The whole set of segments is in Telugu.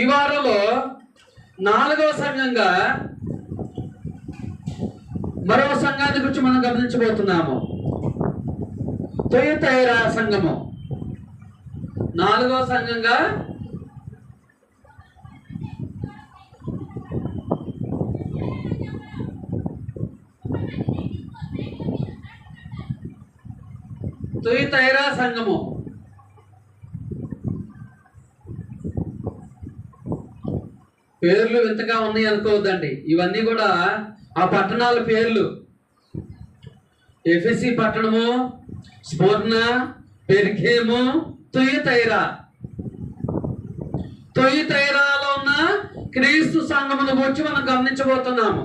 ఈ వారంలో 4వ సంఘంగా మరో సంఘాన్ని గురించి మనం గమనించబోతున్నాము. తుయతైరా సంఘము 4వ సంఘంగా తుయతైరా సంఘము. పేర్లు వింతగా ఉన్నాయి అనుకోవద్దండి. ఇవన్నీ కూడా ఆ పట్టణాల పేర్లు. ఎఫెసీ పట్టణము, స్మోర్ణ, పెర్గేము, తుయతైరా. తుయతైరాలో ఉన్న క్రీస్తు సంఘమును గురించి మనం గమనించబోతున్నాము.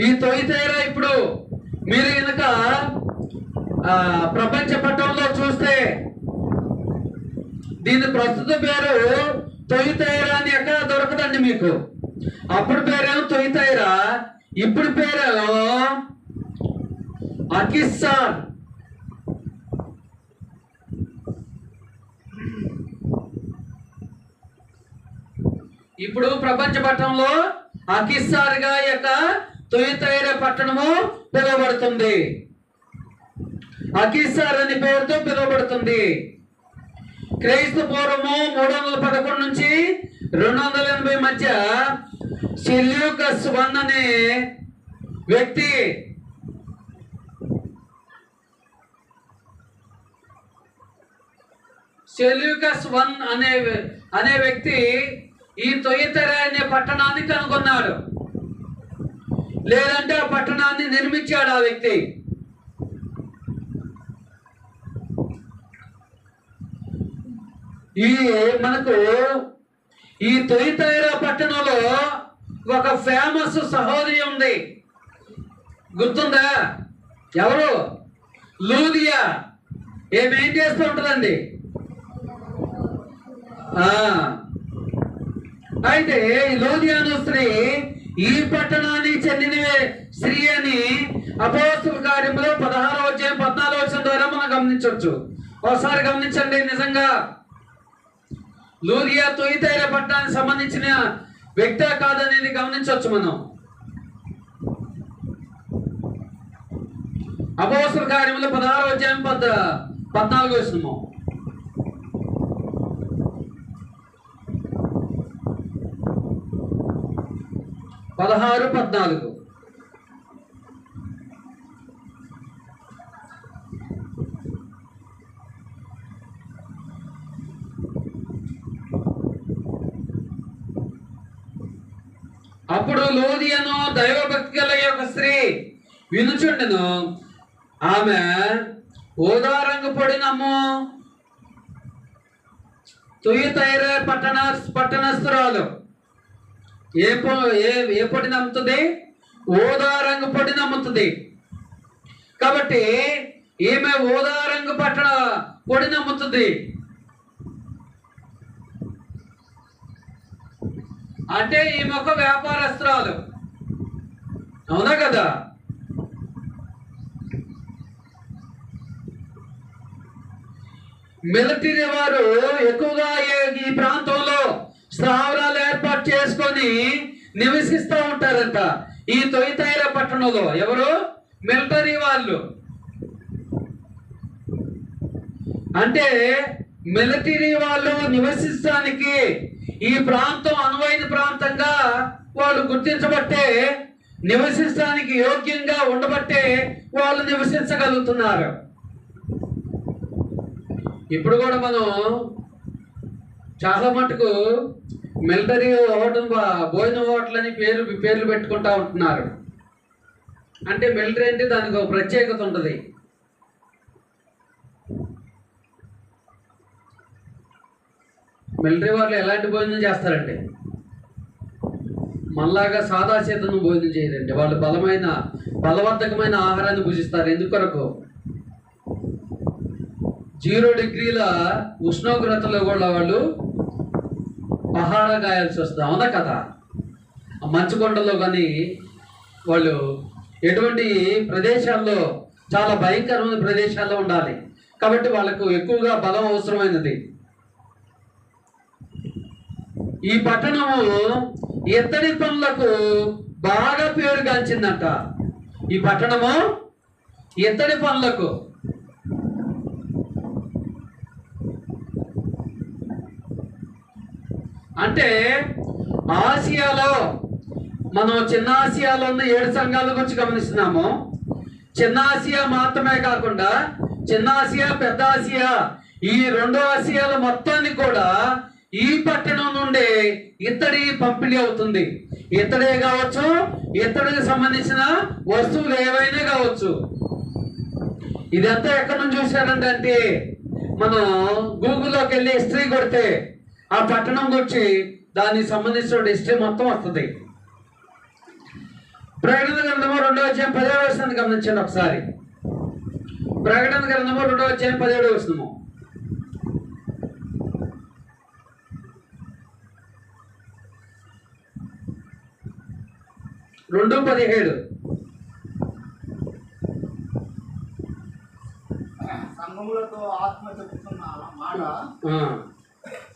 ఈ తుయతైరా ఇప్పుడు మీరు కనుక ప్రపంచ పట్టణంలో చూస్తే దీని ప్రస్తుత పేరు తుయతైరా అని ఎక్కడ దొరకదండి మీకు. అప్పుడు పేరేమో తుయతైరా, ఇప్పుడు పేరేమో అకిస్సార్. ఇప్పుడు ప్రపంచ పట్టణంలో అకిస్సార్గా యొక్క తుయతైరా పట్టణము పిలువబడుతుంది. అకిస్సార్ అనే పేరుతో పిలువబడుతుంది. క్రైస్తవ పూర్వము 311 నుంచి 280 మధ్య సెల్యూకస్ I అనే వ్యక్తి అనే వ్యక్తి ఈ తుయతైరా అనే పట్టణాన్ని కనుగొన్నాడు, లేదంటే ఆ పట్టణాన్ని నిర్మించాడు ఆ వ్యక్తి. మనకు ఈ తుయతైరా పట్టణంలో ఒక ఫేమస్ సహోదరి ఉంది, గుర్తుందా? ఎవరు? లూదియా. ఏమేం చేస్తూ ఉంటుందండి? అయితే లూదియాను స్త్రీ ఈ పట్టణానికి చెందిన స్త్రీ అని అపోస్తల కార్యములో 16వ అధ్యాయం 14వ వచనం ద్వారా మనం గమనించవచ్చు. ఒకసారి గమనించండి. నిజంగా లూదియా తుయతైరా పట్టణానికి సంబంధించిన వ్యక్తే కాదనేది గమనించవచ్చు మనం. అపోస్తల కార్యములో 16వ అధ్యాయం 14వ వచనము. 16-14. అప్పుడు లూదియను దైవభక్తి గల యొక్క స్త్రీ వినుచుండెను. ఆమె ఓదారంగు పొడినమ్ము తుయతైరా పట్టణస్థురాలు. ఏ పొడి నమ్ముతుంది? ఓదారంగు పొడి నమ్ముతుంది. కాబట్టి ఈమె ఓదారంగు పొడి నమ్ముతుంది. అంటే ఈమె ఒక వ్యాపారస్తురాలు, అవునా కదా? మిలిటరీ వారు ఎక్కువగా ఈ ప్రాంతంలో స్థావరాలు ఏర్పాటు చేసుకొని నివసిస్తూ ఉంటారంట ఈ తుయతైరా పట్టణంలో. ఎవరు? మిలిటరీ వాళ్ళు. అంటే మిలిటరీ వాళ్ళు నివసించడానికి ఈ ప్రాంతం అనువైన ప్రాంతంగా వాళ్ళు గుర్తించబట్టే, నివసించడానికి యోగ్యంగా ఉండబట్టే వాళ్ళు నివసించగలుగుతున్నారు. ఇప్పుడు కూడా మనం చాలా మటుకు మిలిటరీ హోటల్, భోజన హోటల్ అని పేర్లు పెట్టుకుంటా ఉంటున్నారు. అంటే మిలిటరీ అంటే దానికి ఒక ప్రత్యేకత ఉంటుంది. మిలిటరీ వాళ్ళు ఎలాంటి భోజనం చేస్తారంటే మనలాగా సాదా చేతను భోజనం చేయరండి. వాళ్ళు బలవర్ధకమైన ఆహారాన్ని భుజిస్తారు. ఎందుకొరకు? 0 డిగ్రీల ఉష్ణోగ్రతలో కూడా వాళ్ళు ఆహార గాయాల్సి వస్తుంది, అవునా కదా? మంచుకొండలో కానీ వాళ్ళు ఎటువంటి ప్రదేశాల్లో, చాలా భయంకరమైన ప్రదేశాల్లో ఉండాలి. కాబట్టి వాళ్ళకు ఎక్కువగా బలం అవసరమైనది. ఈ పట్టణము ఇత్తడి పనులకు బాగా పేరుగాంచిందంట. ఈ పట్టణము ఇత్తడి పనులకు, అంటే ఆసియాలో మనం చిన్న ఆసియాలో ఉన్న 7 సంఘాల గురించి గమనిస్తున్నాము. చిన్న ఆసియా మాత్రమే కాకుండా చిన్న ఆసియా, పెద్ద ఆసియా, ఈ 2 ఆసియాల మొత్తానికి కూడా ఈ పట్టణం నుండి ఇత్తడి పంపిణీ అవుతుంది. ఇత్తడే కావచ్చు, ఇత్తడికి సంబంధించిన వస్తువులు ఏవైనా కావచ్చు. ఇదంతా ఎక్కడి నుంచి చూశారంటే మనం గూగుల్లోకి వెళ్ళి హిస్టరీ కొడితే ఆ పట్టణం గురించి దానికి సంబంధించిన హిస్టరీ మొత్తం వస్తుంది. ప్రకటన గ్రంథము 2వ అధ్యాయం 17వ వచనాన్ని గమనించండి ఒకసారి. ప్రకటన గ్రంథము 2వ అధ్యాయం 17వ వచనము. 2:17. సంఘములతో ఆత్మ చెబుతున్న మాట,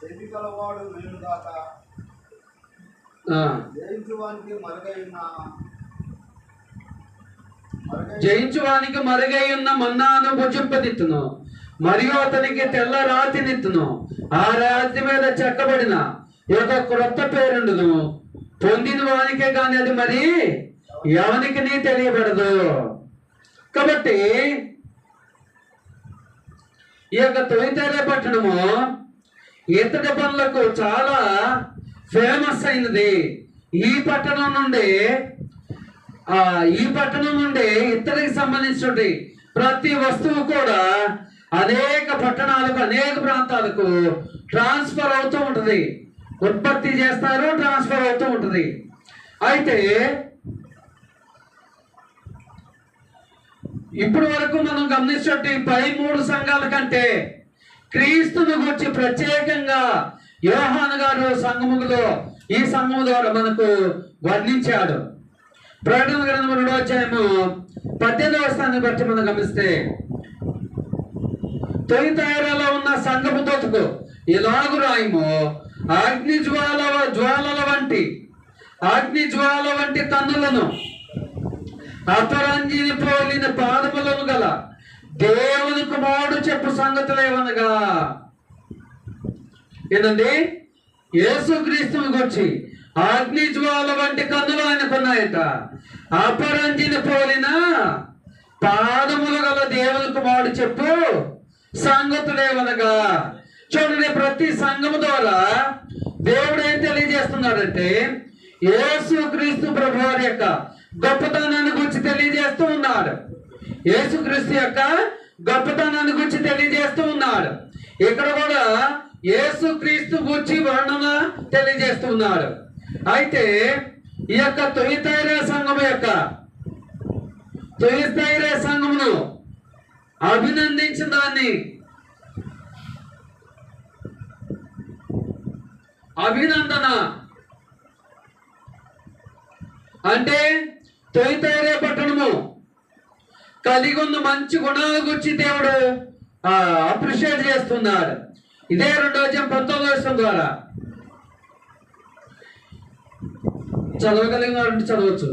చెవి గలవాడు వినుగాక. జయించువానికి మరుగై ఉన్న మన్నాను భుజింపనిత్తును, మరియు అతనికి తెల్ల రాతినిత్తును. ఆ రాతి మీద చెక్కబడిన ఒక క్రొత్త పేరుండును. పొందిన వానికే కానీ అది మరి ఎవరికి నీ తెలియబడదు. కాబట్టి ఈ యొక్క తొలితేరే పట్టణము ఇత్తడి పనులకు చాలా ఫేమస్ అయినది. ఈ పట్టణం నుండి ఇత్తడికి సంబంధించిన ప్రతి వస్తువు కూడా అనేక పట్టణాలకు, అనేక ప్రాంతాలకు ట్రాన్స్ఫర్ అవుతూ ఉంటుంది. ఉత్పత్తి చేస్తారు, ట్రాన్స్ఫర్ అవుతూ ఉంటుంది. అయితే ఇప్పటి వరకు మనం గమనించినట్టు పై 3 సంఘాల కంటే క్రీస్తుని గురించి ప్రత్యేకంగా యోహాను గారు ఈ సంఘము ద్వారా మనకు వర్ణించాడు. ప్రకటన గ్రంథం 2వ అధ్యాయము 18వ వచనాన్ని బట్టి మనం గమనిస్తే, తొలితైరలో ఉన్న సంఘము దూతకు ఇలాగు రాయము, అగ్ని జ్వాలల వంటి తన్నులను, అపరంజిని పోలిన పాదములను గల దేవుని కుమారుడు చెప్పు సంగతులేవనగా. ఏంటండి? యేసుక్రీస్తుని గురించి అగ్ని జ్వాల వంటి కన్నులు ఆయనకున్నాయట. అపరంజిని పోలిన పాదములు గల దేవుని కుమారుడు చెప్పు సంగతులేవనగా. చూడండి, ప్రతి సంఘము ద్వారా దేవుడు ఏం తెలియజేస్తున్నాడంటే యేసుక్రీస్తు ప్రభువారి యొక్క గొప్పతనాన్ని గురించి తెలియజేస్తూ ఉన్నాడు. యేసుక్రీస్తు యొక్క గొప్పతనాన్ని గురించి తెలియజేస్తూ ఉన్నాడు. ఇక్కడ కూడా యేసుక్రీస్తు గురించి వర్ణన తెలియజేస్తూ ఉన్నాడు. అయితే ఈ యొక్క తొలితైరే సంఘమును అభినందించిన దాన్ని, అభినందన అంటే తొలితైరే పట్టణము కలిగి ఉన్న మంచి గుణాల గురించి దేవుడు అప్రిషియేట్ చేస్తున్నాడు. ఇదే 2వ అధ్యాయం 19వ వచనం ద్వారా చదవగలిగిన వారు చదవచ్చు.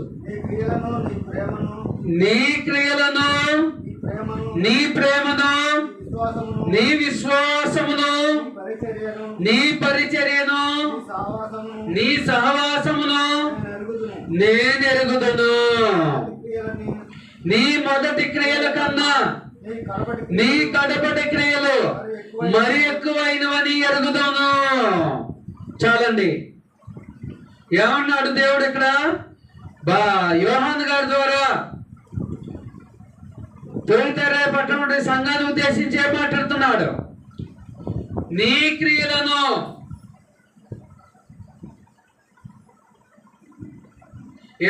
నీ క్రియలను, నీ ప్రేమను, నీ విశ్వాసమును, నీ పరిచర్యను, నీ సహవాసమును నేను ఎరుగుదును. నీ మొదటి క్రియల కన్నా నీ కడపటి క్రియలు మరి ఎక్కువైనవని ఎరుగుదును. చాలండి. ఏమన్నాడు దేవుడు ఇక్కడ? యోహాను గారి ద్వారా తొలితైరే పట్టణం సంఘాన్ని ఉద్దేశించి ఏం మాట్లాడుతున్నాడు? నీ క్రియలను,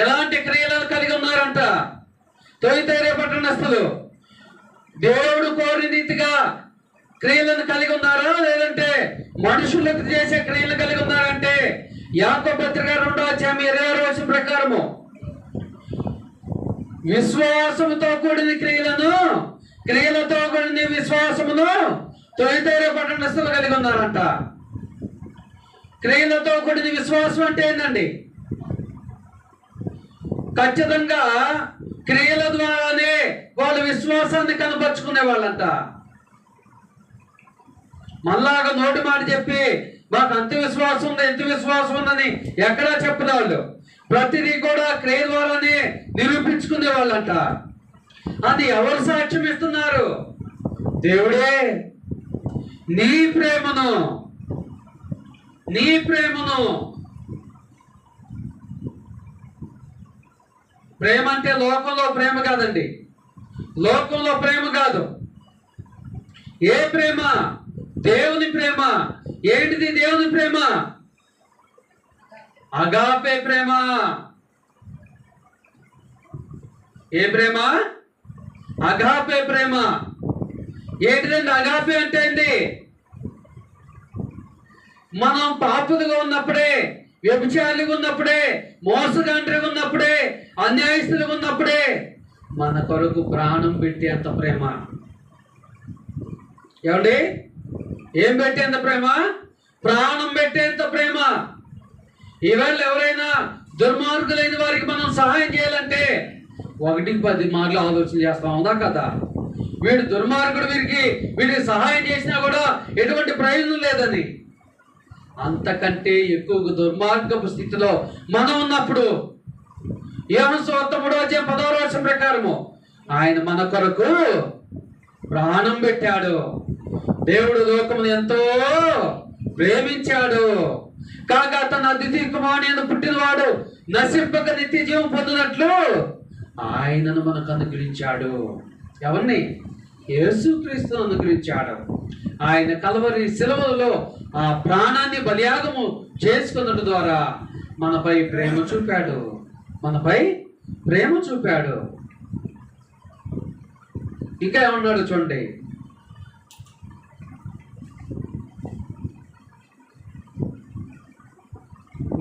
ఎలాంటి క్రియలను కలిగి ఉన్నారంట తొలితైరే పట్టణస్థులు? దేవుడు కోరి రీతిగా క్రియలను కలిగి ఉన్నారా, లేదంటే మనుషులకు చేసే క్రియలు కలిగి ఉన్నారంటే యాకోబు పత్రిక 2వ అధ్యాయం 26వ వచనం ప్రకారము విశ్వాసముతో కూడిన క్రియలను క్రియలతో కూడిన విశ్వాసమును తొలితేరే పట్టణస్థులు కలిగి ఉన్నారంట. క్రియలతో కూడిన విశ్వాసం అంటే ఏంటండి? ఖచ్చితంగా క్రియల ద్వారానే వాళ్ళ విశ్వాసాన్ని కనపరుచుకునే వాళ్ళంట. మళ్ళాగా నోటి మాట చెప్పి మాకు అంత విశ్వాసం ఉంది ఎంత విశ్వాసం ఉందని ఎక్కడా చెప్పిన వాళ్ళు ప్రతిదీ కూడా క్రియ ద్వారానే నిరూపించుకునే వాళ్ళంట. అది ఎవరు సాక్ష్యం ఇస్తున్నారు? దేవుడే. నీ ప్రేమను ప్రేమ అంటే లోకంలో ప్రేమ కాదండి. లోకంలో ప్రేమ కాదు. ఏ ప్రేమ? దేవుని ప్రేమ. ఏంటిది దేవుని ప్రేమ? అగాపే ప్రేమ. ఏ ప్రేమ? అగాపే ప్రేమ. ఏంటిదండి అగాపే అంటే ఏంటి? మనం పాపులుగా ఉన్నప్పుడే, వ్యభిచారులుగా ఉన్నప్పుడే, మోసగాండ్రులుగా ఉన్నప్పుడే, అన్యాయస్తులుగా ఉన్నప్పుడే మన కొరకు ప్రాణం పెట్టేంత ప్రేమ. ఏమండి? ఏం పెట్టేంత ప్రేమ? ప్రాణం పెట్టేంత ప్రేమ. ఈవేళ ఎవరైనా దుర్మార్గులైన వారికి మనం సహాయం చేయాలంటే 1-10 మార్లు ఆలోచన చేస్తాం, అవునా కదా? వీడు దుర్మార్గుడు, వీడికి సహాయం చేసినా కూడా ఎటువంటి ప్రయోజనం లేదని. అంతకంటే ఎక్కువ దుర్మార్గపు స్థితిలో మనం ఉన్నప్పుడు యోహాను సువార్త 3:10 ప్రకారము ఆయన మన కొరకు ప్రాణం పెట్టాడు. దేవుడు లోకమును ఎంతో ప్రేమించాడు కాగా తన అద్వితీయ కుమారుని పుట్టినవాడు నశింపక నిత్య జీవం పొందినట్లు ఆయనను మనకు అనుగ్రహించాడు. ఎవరిని? యేసుక్రీస్తును అనుగ్రహించాడు. ఆయన కల్వరి శిలువలో ఆ ప్రాణాన్ని బలియాగము చేసుకున్నట్టు ద్వారా మనపై ప్రేమ చూపాడు. ఇంకా ఏమన్నాడు చూడండి.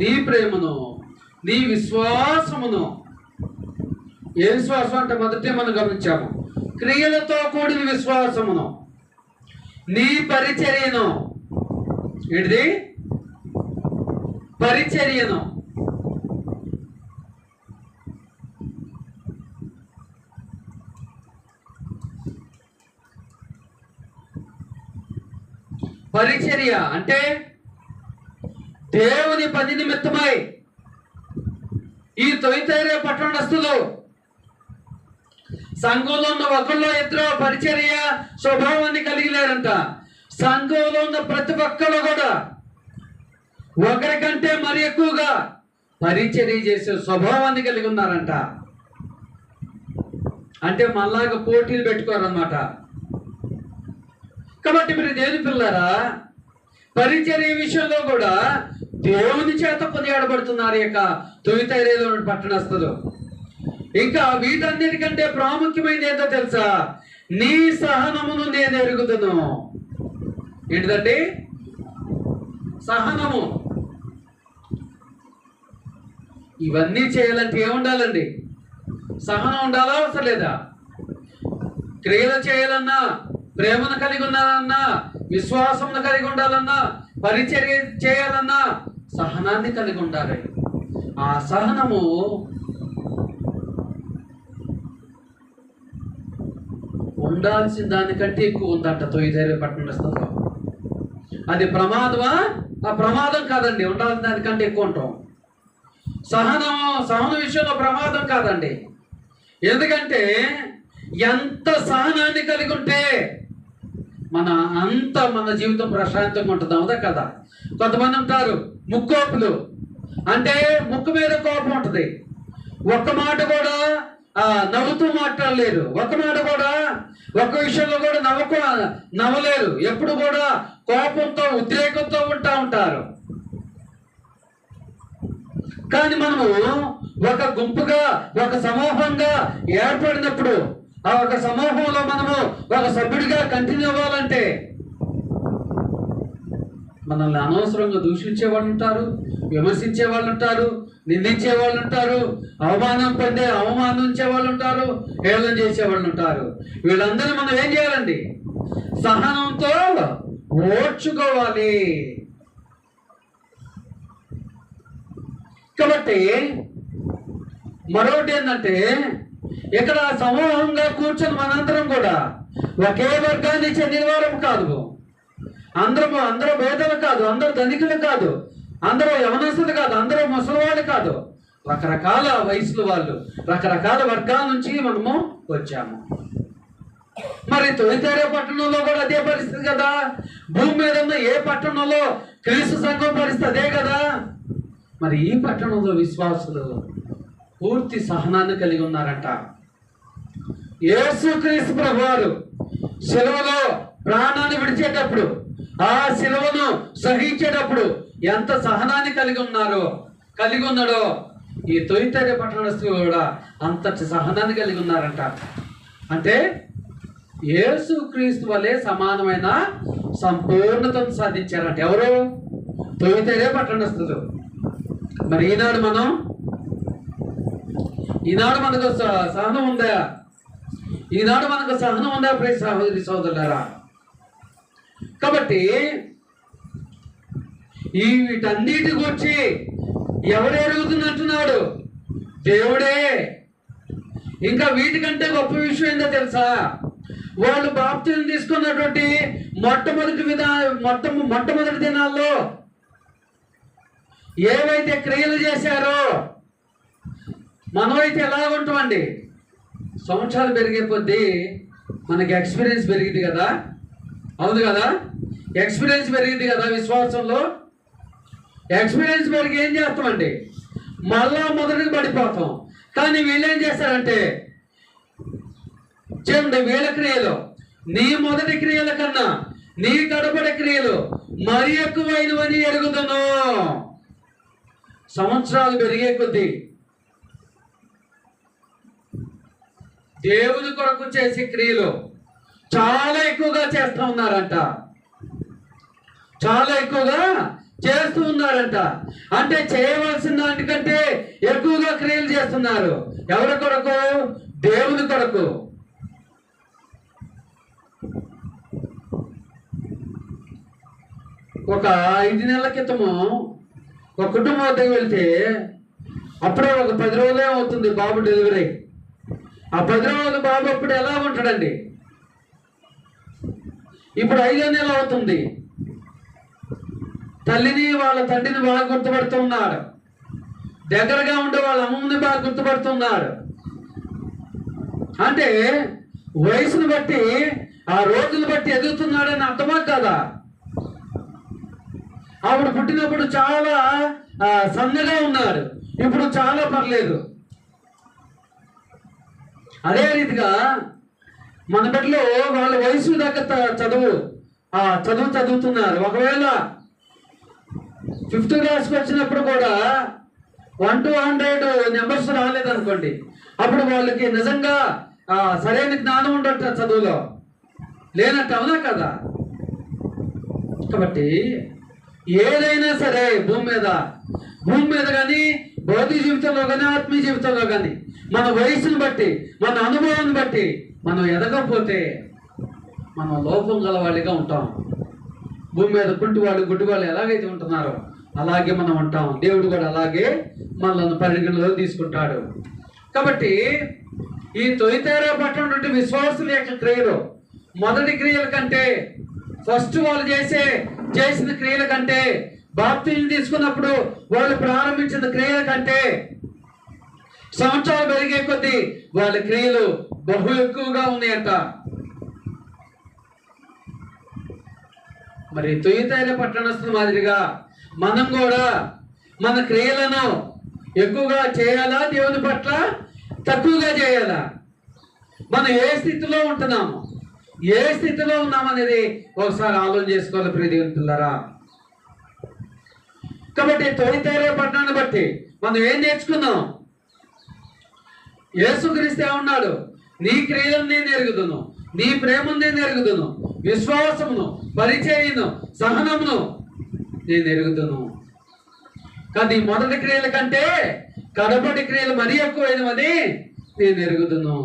నీ ప్రేమను, నీ విశ్వాసమును. ఏ విశ్వాసం అంటే మొదటే మనం గమనించాము, క్రియలతో కూడిన విశ్వాసమును, నీ పరిచర్యను. ఏంటిది? పరిచర్యను. పరిచర్య అంటే దేవుని పని నిమిత్తమై ఈ తొలితేరే పట్టణస్థులు సంఘంలో ఉన్న ఒకళ్ళు ఇద్దరు పరిచర్య స్వభావాన్ని కలిగి లేరంట. సంఘంలో ఉన్న ప్రతి ఒక్కరు కూడా ఒకరికంటే మరి ఎక్కువగా పరిచర్య చేసే స్వభావాన్ని కలిగి ఉన్నారంట. అంటే మళ్ళాగా పోటీలు పెట్టుకోరన్నమాట. కాబట్టి మీరు దేవుని పిల్లరా, పరిచర్య విషయంలో కూడా దేవుని చేత కొనియాడబడుతున్నారు యొక్క తొలితైరేలో పట్టణస్థులు. ఇంకా వీటన్నిటికంటే ప్రాముఖ్యమైనది ఏంటో తెలుసా? నీ సహనమును నేను ఎరుగుదును. ఏంటిదండి? సహనము. ఇవన్నీ చేయాలంటే ఏముండాలండి? సహనం ఉండాలా అవసరం లేదా? క్రియలు చేయాలన్నా, ప్రేమను కలిగి ఉండాలన్నా, విశ్వాసమును కలిగి ఉండాలన్నా, పరిచర్య చేయాలన్నా సహనాన్ని కలిగి ఉండాలి. ఆ సహనము ఉండాల్సిన దానికంటే ఎక్కువ ఉందంట తొలితేరే పట్టణస్థుల్లో. అది ప్రమాదమా? ఆ ప్రమాదం కాదండి. ఉండాల్సిన దానికంటే ఎక్కువ ఉంటాం. సహన విషయంలో ప్రమాదం కాదండి. ఎందుకంటే ఎంత సహనాన్ని కలిగి ఉంటే మన జీవితం ప్రశాంతంగా ఉంటుంది, అవుదా కదా? కొంతమంది ఉంటారు ముక్కోపులు. అంటే ముక్కు మీద కోపం ఉంటుంది, ఒక్క మాట కూడా నవ్వుతూ మాట్లాడలేరు, ఒక్క మాట కూడా ఒక్క విషయంలో కూడా నవ్వలేరు. ఎప్పుడు కూడా కోపంతో ఉద్రేకంతో ఉంటారు. కానీ మనము ఒక గుంపుగా, ఒక సమూహంగా ఏర్పడినప్పుడు ఆ ఒక సమూహంలో మనము ఒక సభ్యుడిగా కంటిన్యూ అవ్వాలంటే మనల్ని అనవసరంగా దూషించే వాళ్ళు ఉంటారు, విమర్శించే వాళ్ళు ఉంటారు, నిందించే వాళ్ళు ఉంటారు, అవమానించే వాళ్ళు ఉంటారు, హేళన చేసే వాళ్ళు ఉంటారు. వీళ్ళందరూ మనం ఏం చేయాలండి? సహనంతో ఓర్చుకోవాలి. కాబట్టి మరొకటి ఏంటంటే, ఇక్కడ సమూహంగా కూర్చొని మనందరం కూడా ఒకే వర్గానికి చెందిన వారం కాదు, అందరూ భేదాలు కాదు, అందరూ ధనికులు కాదు, అందరూ యవనస్తులు కాదు, అందరూ ముసలివాళ్ళు కాదు, రకరకాల వయసుల వాళ్ళు, రకరకాల వర్గాల నుంచి మనము వచ్చాము. మరి తొలితేరే పట్టణంలో కూడా అదే పరిస్థితి కదా. భూమి మీద ఉన్న ఏ పట్టణంలో క్రీస్తు సంఘం పరిస్థితి అదే కదా. మరి ఈ పట్టణంలో విశ్వాసులు పూర్తి సహనాన్ని కలిగి ఉన్నారంట. యేసుక్రీస్తు ప్రభువారు శిలువలో ప్రాణాన్ని విడిచేటప్పుడు, ఆ శిలువను సహించేటప్పుడు ఎంత సహనాన్ని కలిగి ఉన్నాడో ఈ తొలితేరే పట్టణస్తులు కూడా అంతటి సహనాన్ని కలిగి ఉన్నారంట. అంటే యేసుక్రీస్తు వలె సమానమైన సంపూర్ణతను సాధించారంట. ఎవరు? తొలితేరే పట్టణస్తులు. మరి ఈనాడు మనకు సహనం ఉందా? ఈనాడు మనకు సహనం ఉందా ప్రియ సహోదరి సోదరులారా? కాబట్టి వీటన్నిటి గురించి ఎవరు ఎరుగుతున్నట్టున్నాడు? దేవుడే. ఇంకా వీటికంటే గొప్ప విషయం ఏంటో తెలుసా? వాళ్ళు బాప్తిజం తీసుకున్నటువంటి మొట్టమొదటి దినాల్లో ఏవైతే క్రియలు చేశారో, మనమైతే ఎలా ఉంటామండి? సంవత్సరాలు పెరిగే కొద్దీ మనకి ఎక్స్పీరియన్స్ పెరిగింది కదా. అవును కదా? ఎక్స్పీరియన్స్ పెరిగింది కదా. విశ్వాసంలో ఎక్స్పీరియన్స్ పెరిగి ఏం చేస్తామండి? మళ్ళా మొదటికి పడిపోతాం. కానీ వీళ్ళు ఏం చేస్తారంటే, చూడండి, వీళ్ళ క్రియలు నీ మొదటి క్రియల కన్నా నీ కడపడి క్రియలు మరి ఎక్కువైనవని ఎరుగుదును. సంవత్సరాలు పెరిగే కొద్దీ దేవుని కొరకు చేసే క్రియలు చాలా ఎక్కువగా చేస్తూ ఉన్నారంట. చాలా ఎక్కువగా చేస్తూ ఉన్నారంట. అంటే చేయవలసిన దానికంటే ఎక్కువగా క్రియలు చేస్తున్నారు. ఎవరి కొరకు? దేవుని కొరకు. ఒక 5 నెలల క్రితము ఒక కుటుంబం వద్దకు వెళ్తే, అప్పుడే ఒక 10 రోజులే అవుతుంది బాబు డెలివరీ. ఆ 10 రోజులు బాబు అప్పుడు ఎలా ఉంటాడండి? ఇప్పుడు 5వ నెల అవుతుంది. తల్లిని వాళ్ళ తండ్రిని బాగా గుర్తుపడుతున్నాడు. దగ్గరగా ఉండే వాళ్ళ అమ్మని బాగా గుర్తుపడుతున్నాడు. అంటే వయసును బట్టి, ఆ రోజును బట్టి ఎదుగుతున్నాడని అర్థమా కదా. అప్పుడు పుట్టినప్పుడు చాలా సన్నగా ఉన్నాడు, ఇప్పుడు చాలా పర్లేదు. అదే రీతిగా మన బిడ్డలు వాళ్ళ వయసు దగ్గర చదువుతున్నారు. ఒకవేళ 5th క్లాస్కి వచ్చినప్పుడు కూడా 1 to 100 నెంబర్స్ రాలేదనుకోండి, అప్పుడు వాళ్ళకి నిజంగా సరైన జ్ఞానం ఉండట, చదువులో లేనట్టు. అవునా కదా? కాబట్టి ఏదైనా సరే భూమి మీద కానీ, భౌతిక జీవితంలో కానీ, ఆత్మీయ జీవితంలో కానీ, మన వయసును బట్టి, మన అనుభవాన్ని బట్టి మనం ఎదగకపోతే మనం లోపం గల వాళ్ళుగా ఉంటాం. భూమి మీద కుంటివాళ్ళు, గుడ్డివాళ్ళు ఎలాగైతే ఉంటున్నారో అలాగే మనం ఉంటాం. దేవుడు కూడా అలాగే మనల్ని పరిగణలో తీసుకుంటాడు. కాబట్టి ఈ తొలితేరా పట్టణం విశ్వాసుల యొక్క క్రియలు మొదటి క్రియల కంటే, ఫస్ట్ వాళ్ళు చేసిన క్రియల కంటే, బాప్తిజం తీసుకున్నప్పుడు వాళ్ళు ప్రారంభించిన క్రియల కంటే సంవత్సరాలు పెరిగే కొద్దీ వాళ్ళ క్రియలు బహు ఎక్కువగా ఉన్నాయంట. మరి తొలితేరా పట్టణస్థుల మాదిరిగా మనం కూడా మన క్రియలను ఎక్కువగా చేయాలా, దేవుని పట్ల తక్కువగా చేయాలా? మనం ఏ స్థితిలో ఉంటున్నాము, ఏ స్థితిలో ఉన్నామనేది ఒకసారి ఆలోచన చేసుకోవాలి ప్రియ దేవుని పిల్లరా. కాబట్టి తొలితేరా పట్టణాన్ని బట్టి మనం ఏం నేర్చుకున్నాం? యేసుక్రీస్తు ఏమన్నాడు? నీ క్రియలను నేను ఎరుగుదును, నీ ప్రేమను నేను ఎరుగుదును, విశ్వాసమును, పరిచయను, సహనమును నేను ఎరుగుదును. కానీ మొదటి క్రియల కంటే కడపటి క్రియలు మరీ ఎక్కువైనవని నేను ఎరుగుదును.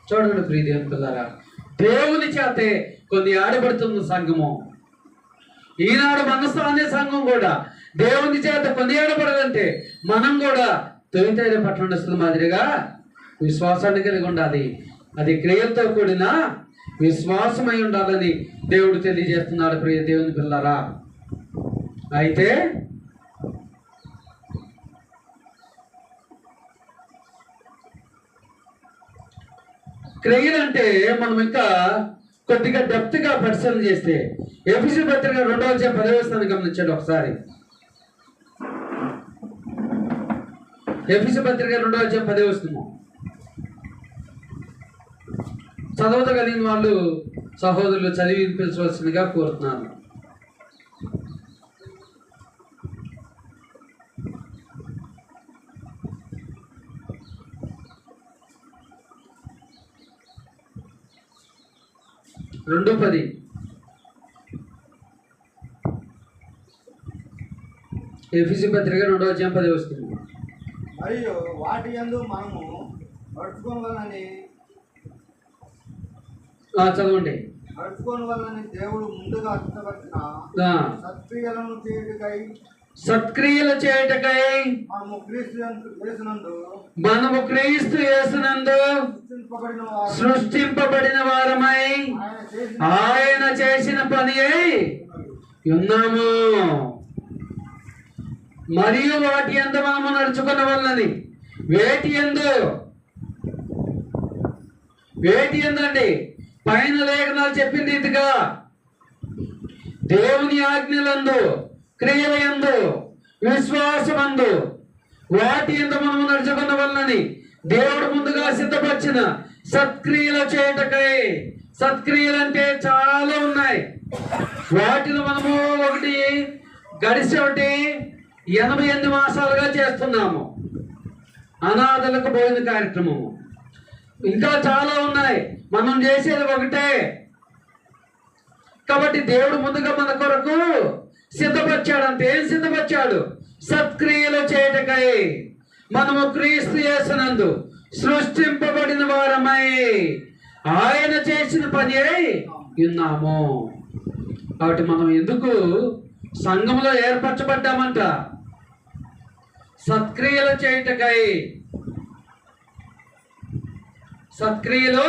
చూడండి ప్రియ దేవుని పిల్లరా, దేవుని చేతే కొన్ని ఆడబడుతున్న సంఘము. ఈనాడు మనసు అనే సంఘం కూడా దేవుని చేత కొన్ని ఆడబడాలంటే మనం కూడా తొలితైన పట్టణస్తుల మాదిరిగా విశ్వాసాన్ని కలిగి ఉండాలి. అది క్రియలతో కూడిన విశ్వాసమై ఉండాలని దేవుడు తెలియజేస్తున్నాడు ప్రియ దేవుని పిల్లరా. అయితే క్రియలంటే మనం ఇంకా కొద్దిగా డెప్త్గా పరిశీలన చేస్తే ఎఫెసీ పత్రిక 2వ అధ్యాయం 10వ వచనాన్ని గమనించండి ఒకసారి. ఎఫెసీ పత్రిక 2వ అధ్యాయం 10వ వచనం చదవదగలిగిన వాళ్ళు సహోదరులు చదివి వినిపించవలసిందిగా కోరుతున్నాను. రెండు 10 ఎఫెసీ పత్రిక 2వ అధ్యాయం 10వ వచనం. మరియు వాటి యందు మనము నడుచుకోవాలని చదవండి. నడుచుకోవాలని దేవుడు ముందుగా సిద్ధపరిచిన సత్క్రియలు చేయుటకై మనము క్రీస్తు యేసునందు సృష్టింపబడిన వారమై ఆయన చేసిన పని అయి ఉన్నాము. మరియు వాటి యందు మనము నడుచుకున్న వల్లని వేటి ఎందండి పైన లేఖనాలు చెప్పిన రీతిగా దేవుని ఆజ్ఞలందు, క్రియల యందు, విశ్వాసమందు వాటి యందు మనము నడుచుకున్న వల్లని దేవుడు ముందుగా సిద్ధపరిచిన సత్క్రియలు చేయుటకై. సత్క్రియలు అంటే చాలా ఉన్నాయి. వాటిలో మనము గడిచి 88 మాసాలుగా చేస్తున్నాము అనాథలకు భోజన కార్యక్రమము. ఇంకా చాలా ఉన్నాయి, మనం చేసేది ఒకటే. కాబట్టి దేవుడు ముందుగా మన కొరకు సిద్ధపరిచాడు. అంటే ఏం సిద్ధపరిచాడు? సత్క్రియలు చేయుటకై మనము క్రీస్తు యేసునందు సృష్టింపబడిన వారమై ఆయన చేసిన పని అయి ఉన్నాము. కాబట్టి మనం ఎందుకు సంఘంలో ఏర్పరచబడ్డామంట? సత్క్రియలు చేయుటకై. సత్క్రియలు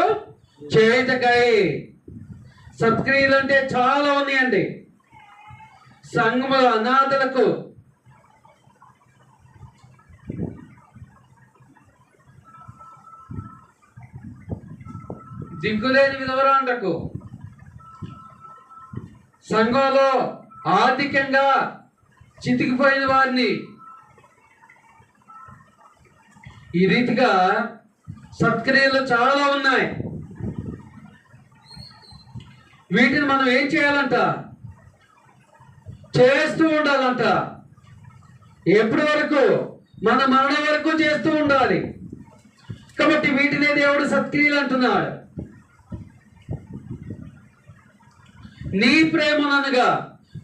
చేయుటకై. సత్క్రియలు అంటే చాలా ఉన్నాయండి. సంఘములో అనాథలకు, దిక్కులేని విధవరాండ్రకు, సంఘంలో ఆర్థికంగా చితికిపోయిన వారిని, ఈ రీతిగా సత్క్రియలు చాలా ఉన్నాయి. వీటిని మనం ఏం చేయాలంట? చేస్తూ ఉండాలంట. ఎప్పటి వరకు? మన మరణం వరకు చేస్తూ ఉండాలి. కాబట్టి వీటినే దేవుడు సత్క్రియలు అంటున్నాడు. నీ ప్రేమనగా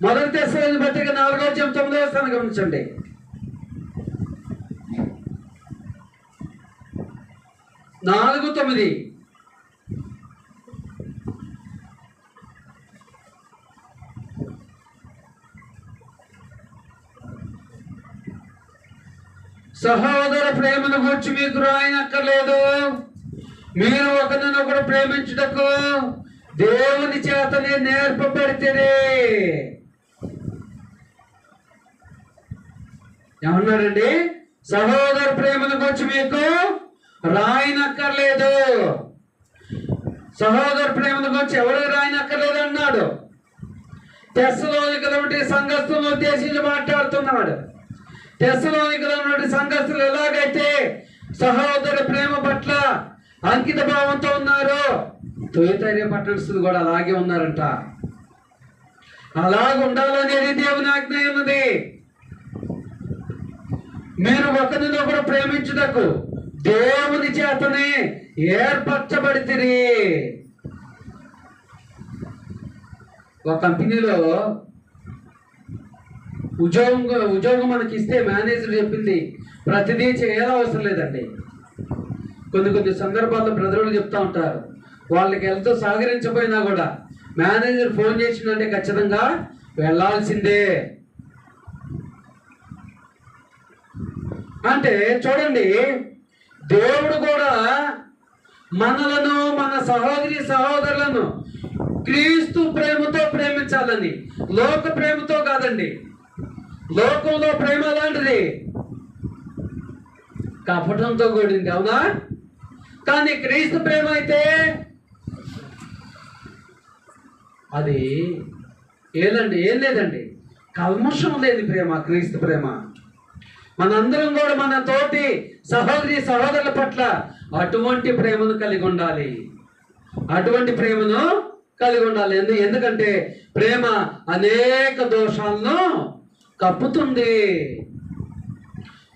మొదటి తెస్సలోనికీయులకు పత్రిక 4వ అధ్యాయం 9వ వచనాన్ని గమనించండి. నాలుగు 9. సహోదర ప్రేమను గురించి మీకు రాయనక్కర్లేదు. మీరు ఒకరినొకరు ప్రేమించుటకు దేవుని చేతనే నేర్పబడితే. ఏమన్నాడండి? సహోదర ప్రేమను గురించి మీకు రాయనక్కర్లేదు. సహోదర ప్రేమను గురించి ఎవరు రాయనక్కర్లేదు అన్నాడు. తెస్సలోనికీయుల సంఘస్థులను ఉద్దేశించి మాట్లాడుతున్నాడు. తెస్సలోనికీయుల సంఘస్థులు ఎలాగైతే సహోదర ప్రేమ పట్ల అంకిత భావంతో ఉన్నారో తుయతైర పట్టణస్థులు కూడా అలాగే ఉన్నారంట. అలాగ ఉండాలనేది దేవుని ఆజ్ఞ ఉన్నది. మీరు ఒకరినొకరు ప్రేమించుటకు దేవుని చేతనే ఏర్పరచబడితిరి. ఒక కంపెనీలో ఉద్యోగం మనకి ఇస్తే మేనేజర్ చెప్పింది ప్రతిదీ చేయాల అవసరం లేదండి. కొన్ని సందర్భాల్లో బ్రదర్లు చెప్తా ఉంటారు, వాళ్ళకి ఎంతో సహకరించకపోయినా కూడా మేనేజర్ ఫోన్ చేసిందంటే ఖచ్చితంగా వెళ్ళాల్సిందే. అంటే చూడండి, దేవుడు కూడా మనలను, మన సహోదరి సహోదరులను క్రీస్తు ప్రేమతో ప్రేమించాలని, లోక ప్రేమతో కాదండి. లోకంలో ప్రేమ లాంటిది కపటంతో కూడింది, అవునా? కానీ క్రీస్తు ప్రేమ అయితే అది ఏం లేదండి, కల్మషం లేని ప్రేమ క్రీస్తు ప్రేమ. మనందరం కూడా మన తోటి సహోదరి సహోదరుల పట్ల అటువంటి ప్రేమను కలిగి ఉండాలి. ఎందుకంటే ప్రేమ అనేక దోషాలను కప్పుతుంది.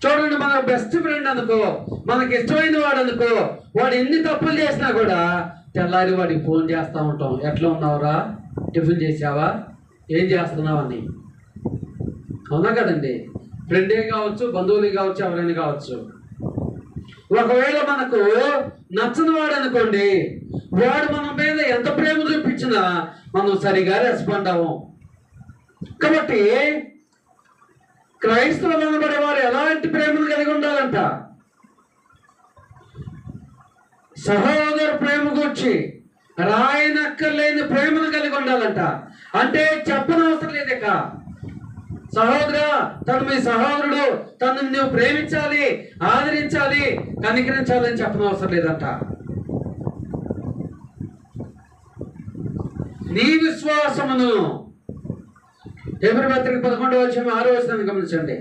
చూడండి, మన బెస్ట్ ఫ్రెండ్ అనుకో, మనకి ఇష్టమైన వాడు అనుకో, వాడు ఎన్ని తప్పులు చేసినా కూడా తెల్లారి వాడికి ఫోన్ చేస్తూ ఉంటాం, ఎట్లా ఉన్నావురా, టిఫిన్ చేసావా, ఏం చేస్తున్నావు అని. అవునా కదండి? ఫ్రెండే కావచ్చు, బంధువులు కావచ్చు, ఎవరైనా కావచ్చు. ఒకవేళ మనకు నచ్చని వాడు అనుకోండి, వాడు మన మీద ఎంత ప్రేమ చూపించినా మనం సరిగా రెస్పాండ్ అవ్వం. కాబట్టి క్రైస్తవులు అనబడే వారు ఎలాంటి ప్రేమను కలిగి ఉండాలంట? సహోదర ప్రేమ గురించి రాయనక్కర్లేని ప్రేమను కలిగి ఉండాలంట. అంటే చెప్పనవసరం లేదక, సహోదరా, తను మీ సహోదరుడు, తను నువ్వు ప్రేమించాలి, ఆదరించాలి, కనికరించాలని చెప్పనవసరం లేదంట. నీ విశ్వాసమును, హెబ్రీ పత్రిక 11వ అధ్యాయం 6వ వచనాన్ని గమనించండి.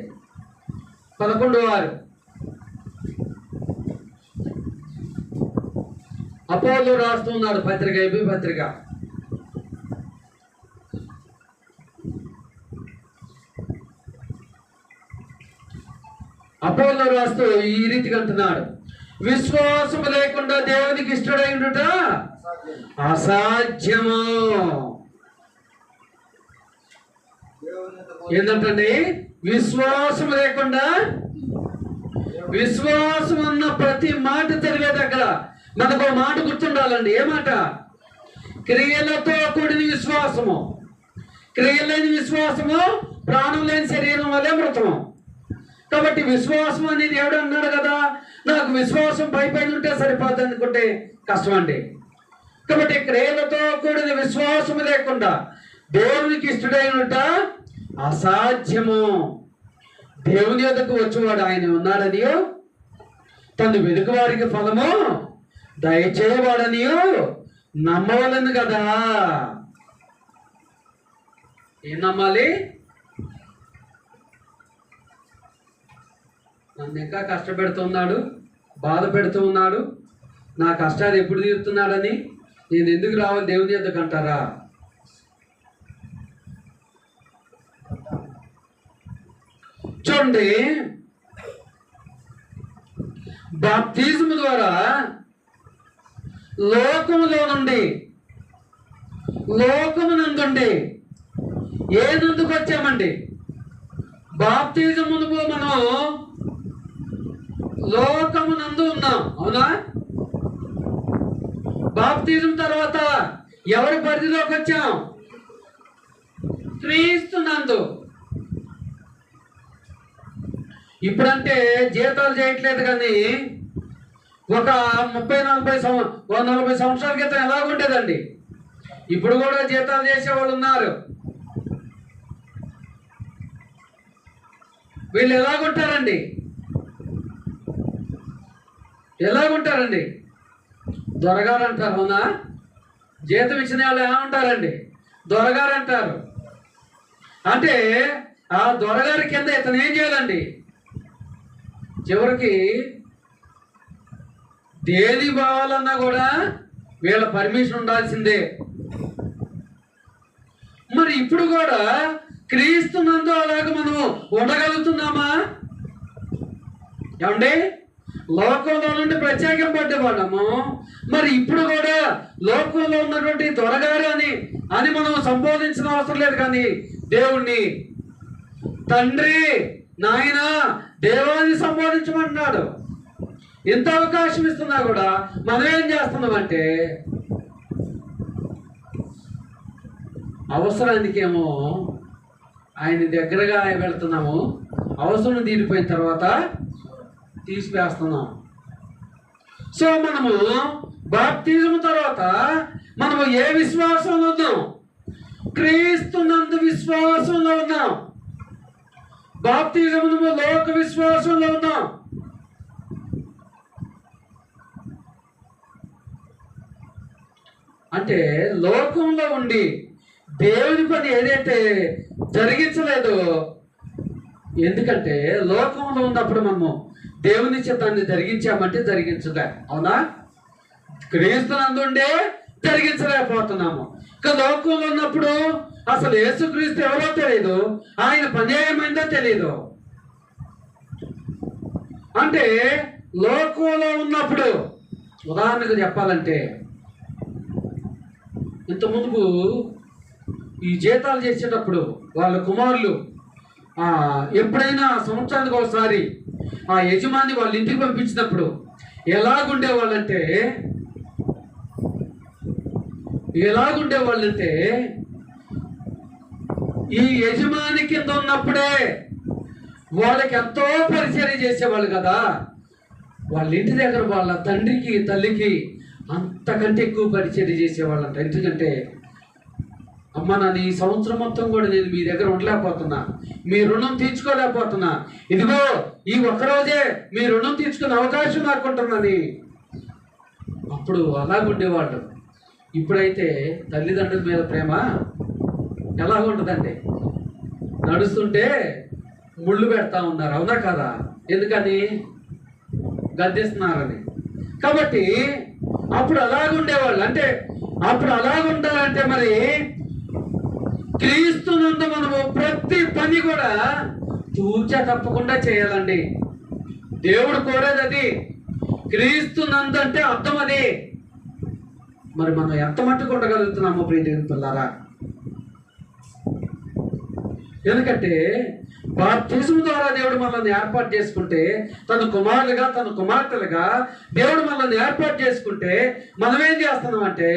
11:6 అపోలో రాస్తున్నాడు పత్రిక, హెబ్రీ పత్రిక. అపోలో రాస్తూ ఈ రీతిగా అంటున్నాడు, విశ్వాసము లేకుండా దేవునికి ఇష్టడై ఉండుట అసాధ్యము. ఏంటంటే విశ్వాసం లేకుండా, విశ్వాసం అన్న ప్రతి మాట చదివే దగ్గర మనకు ఒక మాట గుర్తుండాలండి. ఏ మాట? క్రియలతో కూడిన విశ్వాసము. క్రియలు లేని విశ్వాసము ప్రాణం లేని శరీరం వల్లే మృతము. కాబట్టి విశ్వాసం అనేది దేవుడు అన్నాడు కదా, నాకు విశ్వాసం పైన ఉంటే సరిపోద్ది అనుకుంటే కష్టం అండి. కాబట్టి క్రియలతో కూడిన విశ్వాసము లేకుండా దేవునికి ఇష్టడైనట అసాధ్యము. దేవుని యొద్దకు వచ్చేవాడు ఆయన ఉన్నాడనియో, తను వెనుక వారికి ఫలము దయచేయవాడనియో నమ్మవలను కదా. ఏం నమ్మాలి? నన్ను ఇంకా కష్టపెడుతున్నాడు, బాధ పెడుతూ ఉన్నాడు, నా కష్టాలు ఎప్పుడు తీరుతున్నాడని నేను ఎందుకు రావాలి దేవుని యొద్దకు అంటారా? చూడండి, బాప్తిజము ద్వారా లోకమునందుండి ఏనందుకు వచ్చామండి? బాప్తిజం మునుపు మనం లోకమునందు ఉన్నాం, అవునా? బాప్తిజం తర్వాత ఎవరి పరిధిలోకి వచ్చాం? క్రీస్తునందు. ఇప్పుడంటే జీతాలు చేయట్లేదు, కానీ ఒక 30-40 సంవత్సరాల క్రితం ఎలాగుండేదండి. ఇప్పుడు కూడా జీతాలు చేసేవాళ్ళు ఉన్నారు. వీళ్ళు ఎలాగుంటారండి? దొరగారు అంటారు, అవునా? జీతం ఇచ్చిన వాళ్ళు ఏమంటారండి? దొరగారు అంటారు. అంటే ఆ దొరగారి కింద ఇతను ఏం చేయాలండి? చివరికి దేని బావాలన్నా కూడా వీళ్ళ పర్మిషన్ ఉండాల్సిందే. మరి ఇప్పుడు కూడా క్రీస్తునందు అలాగ మనం ఉండగలుగుతున్నామా? ఏమండి? లోకంలో నుండి ప్రత్యేకింపబడ్డ వాళ్ళము, మరి ఇప్పుడు కూడా లోకంలో ఉన్నటువంటి దొరగారు అని మనం సంబోధించిన అవసరం లేదు, కానీ దేవుణ్ణి తండ్రి, నాయన, దేవాన్ని సంబోధించమంటున్నాడు. ఇంత అవకాశం ఇస్తున్నా కూడా మనం ఏం చేస్తున్నామంటే అవసరానికేమో ఆయన దగ్గరగా వెళ్తున్నాము, అవసరం తీరిపోయిన తర్వాత తీసివేస్తున్నాం. సో మనము బాప్తిజం తర్వాత మనము ఏ విశ్వాసంలో ఉన్నాం? క్రీస్తునందు విశ్వాసంలో ఉన్నాం. బాప్తిజమును లోక విశ్వాసంలో ఉన్నాం. అంటే లోకంలో ఉండి దేవుని పని ఏదైతే జరిగించలేదో, ఎందుకంటే లోకంలో ఉన్నప్పుడు మనము దేవుని చిత్తాన్ని జరిగించామంటే జరిగించలే, అవునా? క్రీస్తునందుండే జరిగించలేకపోతున్నాము. ఇక లోకంలో ఉన్నప్పుడు అసలు యేసుక్రీస్తు ఎవరో తెలియదు, ఆయన పని ఏమైందో తెలియదు. అంటే లోకంలో ఉన్నప్పుడు ఉదాహరణకు చెప్పాలంటే, ఇంత ముందుకు ఈ జీతాలు చేసేటప్పుడు వాళ్ళ కుమారులు ఎప్పుడైనా సంవత్సరానికి ఒకసారి ఆ యజమాని వాళ్ళ ఇంటికి పంపించినప్పుడు ఎలాగుండేవాళ్ళంటే ఈ యజమాని కింద ఉన్నప్పుడే వాళ్ళకి ఎంతో పరిచర్య చేసేవాళ్ళు కదా. వాళ్ళ ఇంటి దగ్గర వాళ్ళ తండ్రికి తల్లికి అంతకంటే ఎక్కువ పరిచర్య చేసేవాళ్ళంట. ఎందుకంటే అమ్మ, నన్ను ఈ సంవత్సరం మొత్తం కూడా నేను మీ దగ్గర ఉండలేకపోతున్నా, మీ రుణం తీర్చుకోలేకపోతున్నా, ఇదిగో ఈ ఒక్కరోజే మీ రుణం తీర్చుకునే అవకాశం నాకుంటున్నది. అప్పుడు అలాగుండేవాళ్ళు. ఇప్పుడైతే తల్లిదండ్రుల మీద ప్రేమ ఎలా ఉంటుందండి? నడుస్తుంటే ముళ్ళు పెడతా ఉన్నారు, అవునా కదా? ఎందుకని? గద్దిస్తున్నారని. కాబట్టి అప్పుడు అలాగుండేవాళ్ళు. అంటే అప్పుడు అలాగుండాలంటే మరి క్రీస్తునందు మనము ప్రతి పని కూడా తూచా తప్పకుండా చేయాలండి. దేవుడు కోరేది అది. క్రీస్తునందు అంటే అర్థం అది. మరి మనం ఎంత మట్టుకు ఉండగలుగుతున్నామో ప్రియమైన పిల్లారా? ఎందుకంటే బాప్తిజం ద్వారా దేవుడు మనల్ని ఏర్పాటు చేసుకుంటే, తన కుమారులుగా తన కుమార్తెలుగా దేవుడు మనల్ని ఏర్పాటు చేసుకుంటే మనం ఏం చేస్తున్నామంటే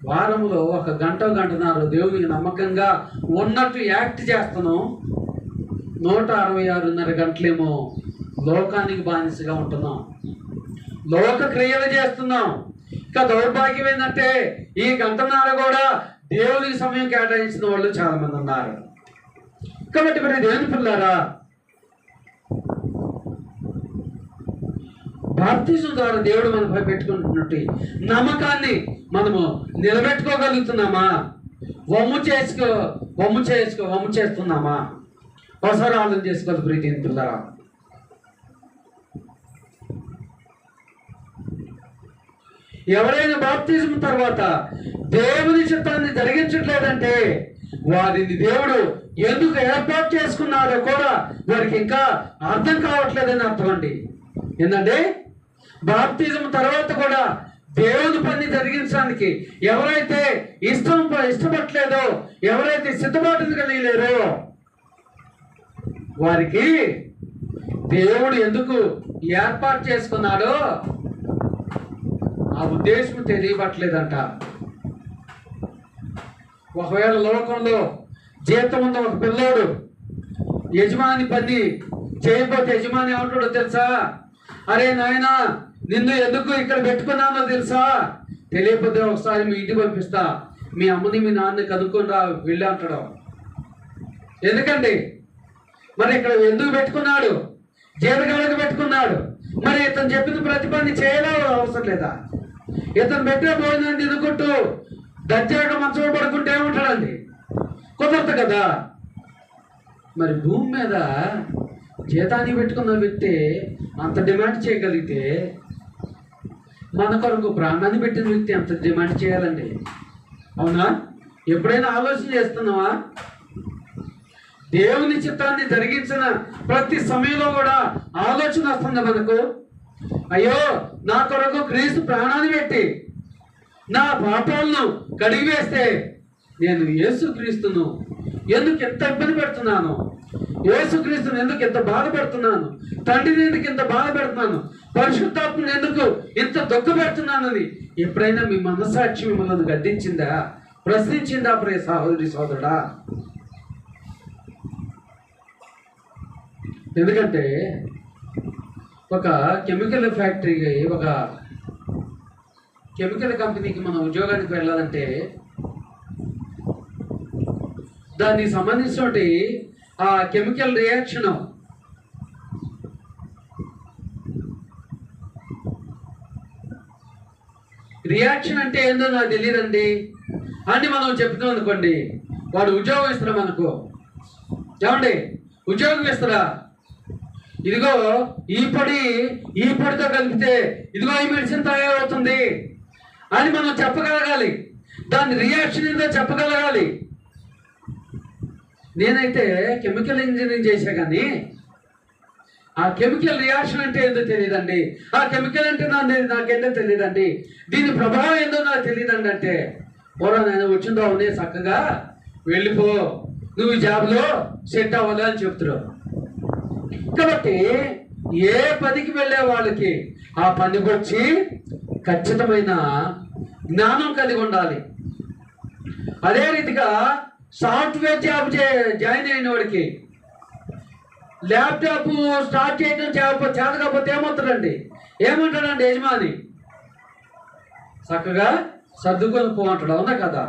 వారంలో ఒక గంట గంటన్నర దేవునికి నమ్మకంగా ఉన్నట్టు యాక్ట్ చేస్తున్నాం. 166.5 గంటలేమో లోకానికి బానిసగా ఉంటున్నాం, లోక క్రియలు చేస్తున్నాం. ఇంకా దౌర్భాగ్యం ఏంటంటే ఈ గంటన్నర కూడా దేవునికి సమయం కేటాయించిన వాళ్ళు చాలా మంది ఉన్నారు. కాబట్టి మరి దేవుని పిల్లారా, బాప్తిజం ద్వారా దేవుడు మనపై పెట్టుకుంటున్నట్టు నమ్మకాన్ని మనము నిలబెట్టుకోగలుగుతున్నామా? వమ్ము చేస్తున్నామా? ఒకసారి ఆలోచన చేసుకోవాలి ప్రియమైన పిల్లారా. ఎవరైనా బాప్తిజం తర్వాత దేవుని చిత్తాన్ని జరిగించట్లేదంటే వారిని దేవుడు ఎందుకు ఏర్పాటు చేసుకున్నారో కూడా వారికి ఇంకా అర్థం కావట్లేదని అర్థం అండి. ఏంటంటే బాప్తిజం తర్వాత కూడా దేవుని పని జరిగించడానికి ఎవరైతే ఇష్టపడలేదో, ఎవరైతే సిద్ధపాటును కలిగలేరో వారికి దేవుడు ఎందుకు ఏర్పాటు చేసుకున్నాడో ఆ ఉద్దేశం తెలియబట్టలేదంట. ఒకవేళ లోకంలో జీతం ఉన్న ఒక పిల్లోడు యజమాని పని చేయకపోతే యజమాని ఏమంటాడో తెలుసా? అరే నాయనా, నిన్ను ఎందుకు ఇక్కడ పెట్టుకున్నానో తెలుసా? తెలియకపోతే ఒకసారి మీ ఇంటికి పంపిస్తా, మీ అమ్మని మీ నాన్నని కనుక్కొని రా వెళ్ళి అంటాడు. ఎందుకండి? మరి ఇక్కడ ఎందుకు పెట్టుకున్నాడు? జీతగాళ్ళకు పెట్టుకున్నాడు. మరి ఇతను చెప్పిన ప్రతి పని చేయడం అవసరం లేదా? ఇతను పెట్టే భోజనాన్ని తినుకుంటూ దర్జాగా మంచం పడుకుంటే ఏమంటాడండి? కుదరదు కదా. మరి భూమి మీద జీతాన్ని పెట్టుకున్న వ్యక్తి అంత డిమాండ్ చేయగలిగితే మన కొరకు ప్రాణాన్ని పెట్టిన వ్యక్తి ఎంత డిమాండ్ చేయాలండి? అవునా? ఎప్పుడైనా ఆలోచన చేస్తున్నావా? దేవుని చిత్తాన్ని జరిగించిన ప్రతి సమయంలో కూడా ఆలోచన వస్తుంది మనకు. అయ్యో, నా కొరకు క్రీస్తు ప్రాణాన్ని పెట్టి నా పాపాలను కడిగివేస్తే నేను యేసుక్రీస్తును ఎందుకు ఎంత ఇబ్బంది పెడుతున్నాను, యేసుక్రీస్తును ఎందుకు ఎంత బాధపెడుతున్నాను, తండ్రిని ఎందుకు ఇంత బాధ పెడుతున్నాను, పరిశుద్ధాత్మను ఎందుకు ఇంత దుఃఖ పెడుతున్నానని ఎప్పుడైనా మీ మనస్సాక్షి మిమ్మల్ని గద్దించిందా, ప్రశ్నించిందా ప్రియ సహోదరి సోదరుడా? ఎందుకంటే ఒక కెమికల్ ఫ్యాక్టరీకి, ఒక కెమికల్ కంపెనీకి మనం ఉద్యోగానికి వెళ్ళాలంటే దానికి సంబంధించినటువంటి ఆ కెమికల్ రియాక్షన్ అంటే ఏందో నాకు తెలియదండి అని మనం చెప్తాం అనుకోండి, వాడు ఉద్యోగం ఇస్తారా మనకు? ఏమండి, ఉద్యోగం ఇస్తారా? ఇదిగో ఈ పొడితో కలిపితే ఇదిగో ఈ మెడిసిన్ తయారవుతుంది అని మనం చెప్పగలగాలి, దాని రియాక్షన్ ఏందో చెప్పగలగాలి. నేనైతే కెమికల్ ఇంజనీరింగ్ చేశా, కానీ ఆ కెమికల్ రియాక్షన్ అంటే ఏందో తెలియదండి, ఆ కెమికల్ అంటే నాకేందో తెలియదండి, దీని ప్రభావం ఏందో నాకు తెలియదండి అంటే, పోరా నేను వచ్చిందో అవునే చక్కగా వెళ్ళిపో, నువ్వు ఈ జాబ్లో సెట్ అవ్వాలి అని చెప్తున్నావు. కాబట్టి ఏ పనికి వెళ్ళే వాళ్ళకి ఆ పనికి వచ్చి ఖచ్చితమైన జ్ఞానం కలిగి ఉండాలి. అదే రీతిగా సాఫ్ట్వేర్ జాబ్ జాయిన్ అయిన వాడికి ల్యాప్టాప్ స్టార్ట్ చేయడం చేతకపోతే ఏమవుతాడండి, ఏమంటాడండి యజమాని? చక్కగా సర్దుకొని పోమంటాడు, అవునా కదా?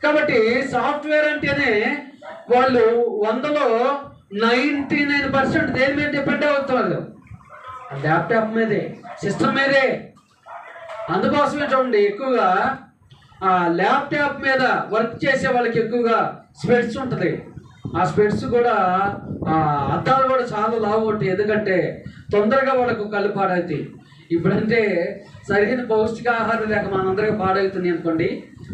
కాబట్టి సాఫ్ట్వేర్ అంటేనే వాళ్ళు 100లో 99% దేని మీద డిపెండ్ అవుతున్నారు, ల్యాప్టాప్ మీదే, సిస్టమ్ మీదే. అందుకోసమే చూడండి, ఎక్కువగా ల్యాప్టాప్ మీద వర్క్ చేసే వాళ్ళకి ఎక్కువగా స్పెట్స్ ఉంటుంది. ఆ స్పెట్స్ కూడా అద్దాలు కూడా చాలా లావు ఉంటాయి, ఎందుకంటే తొందరగా వాళ్ళకు కళ్ళు పాడవుతాయి. ఇప్పుడంటే సరైన పౌష్టికాహారం లేక మనందరికీ పాడవుతుంది అనుకోండి.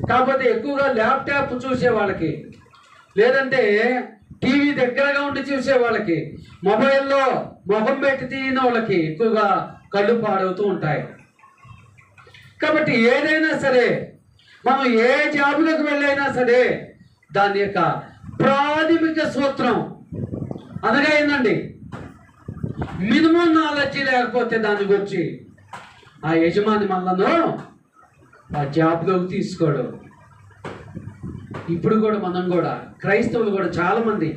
కాకపోతే ఎక్కువగా ల్యాప్టాప్ చూసే వాళ్ళకి, లేదంటే టీవీ దగ్గరగా ఉండి చూసే వాళ్ళకి, మొబైల్లో మొహం పెట్టి తీయని వాళ్ళకి ఎక్కువగా కళ్ళు పాడవుతూ ఉంటాయి. కాబట్టి ఏదైనా సరే, మనం ఏ జాబులకు వెళ్ళైనా సరే దాని యొక్క ప్రాథమిక సూత్రం అనగా ఏందండి, మినిమం నాలెడ్జ్ లేకపోతే దాని గురించి ఆ యజమాని మనలను ఆ జాబ్లోకి తీసుకోడు. ఇప్పుడు కూడా మనం కూడా క్రైస్తవులు కూడా చాలామంది